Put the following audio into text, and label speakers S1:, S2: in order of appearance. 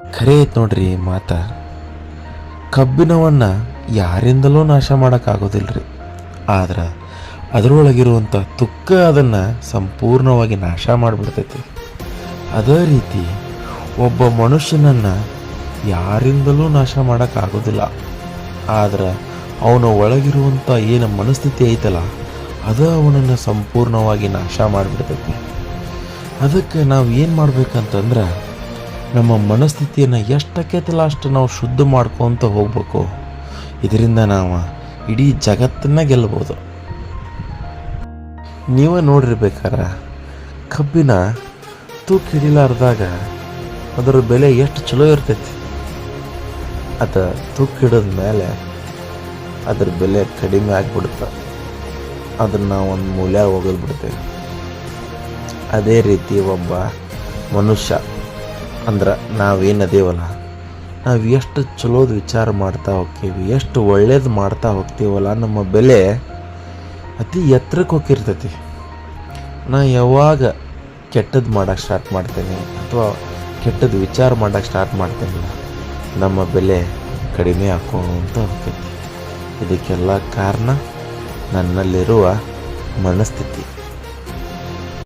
S1: ಖರೆ ಐತೆ ನೋಡ್ರಿ ಮಾತ. ಕಬ್ಬಿಣವನ್ನು ಯಾರಿಂದಲೂ ನಾಶ ಮಾಡೋಕ್ಕಾಗೋದಿಲ್ರಿ, ಆದ್ರೆ ಅದರೊಳಗಿರುವಂಥ ತುಕ್ಕ ಅದನ್ನು ಸಂಪೂರ್ಣವಾಗಿ ನಾಶ ಮಾಡಿಬಿಡ್ತೈತಿ. ಅದೇ ರೀತಿ ಒಬ್ಬ ಮನುಷ್ಯನನ್ನು ಯಾರಿಂದಲೂ ನಾಶ ಮಾಡೋಕ್ಕಾಗೋದಿಲ್ಲ, ಆದ್ರೆ ಅವನ ಒಳಗಿರುವಂಥ ಏನು ಮನಸ್ಥಿತಿ ಐತಲ್ಲ ಅದು ಅವನನ್ನು ಸಂಪೂರ್ಣವಾಗಿ ನಾಶ ಮಾಡಿಬಿಡ್ತೈತಿ. ಅದಕ್ಕೆ ನಾವು ಏನು ಮಾಡ್ಬೇಕಂತಂದ್ರೆ ನಮ್ಮ ಮನಸ್ಥಿತಿಯನ್ನು ಎಷ್ಟಕ್ಕೈತಲ್ಲ ಅಷ್ಟು ನಾವು ಶುದ್ಧ ಮಾಡ್ಕೊತ ಹೋಗ್ಬೇಕು. ಇದರಿಂದ ನಾವು ಇಡೀ ಜಗತ್ತನ್ನ ಗೆಲ್ಬೋದು. ನೀವೇ ನೋಡಿರ್ಬೇಕಾರ ಕಬ್ಬಿನ ತೂಕ ಹಿಡಿಲಾರ್ದಾಗ ಅದರ ಬೆಲೆ ಎಷ್ಟು ಚಲೋ ಇರ್ತೈತಿ. ಅದು ತೂಕ ಹಿಡಿದ ಮೇಲೆ ಅದ್ರ ಬೆಲೆ ಕಡಿಮೆ ಆಗಿಬಿಡುತ್ತೆ, ಅದನ್ನು ನಾವು ಒಂದು ಮೂಲ್ಯ ಹೋಗಲ್ಬಿಡ್ತೇವೆ. ಅದೇ ರೀತಿ ಒಬ್ಬ ಮನುಷ್ಯ ಅಂದ್ರೆ ನಾವೇನದೇವಲ್ಲ, ನಾವು ಎಷ್ಟು ಚಲೋದು ವಿಚಾರ ಮಾಡ್ತಾ ಹೋಗ್ತೀವಿ, ಎಷ್ಟು ಒಳ್ಳೇದು ಮಾಡ್ತಾ ಹೋಗ್ತೀವಲ್ಲ, ನಮ್ಮ ಬೆಲೆ ಅತಿ ಎತ್ತರಕ್ಕೆ ಹೋಗಿರ್ತೈತಿ. ನಾ ಯಾವಾಗ ಕೆಟ್ಟದ್ದು ಮಾಡೋಕ್ಕೆ ಸ್ಟಾರ್ಟ್ ಮಾಡ್ತೇನೆ ಅಥವಾ ಕೆಟ್ಟದ್ದು ವಿಚಾರ ಮಾಡೋಕ್ಕೆ ಸ್ಟಾರ್ಟ್ ಮಾಡ್ತೇನೆ, ನಮ್ಮ ಬೆಲೆ ಕಡಿಮೆ ಹಾಕೋಂತ ಹೋಗ್ತೈತಿ. ಇದಕ್ಕೆಲ್ಲ ಕಾರಣ ನನ್ನಲ್ಲಿರುವ ಮನಸ್ಥಿತಿ.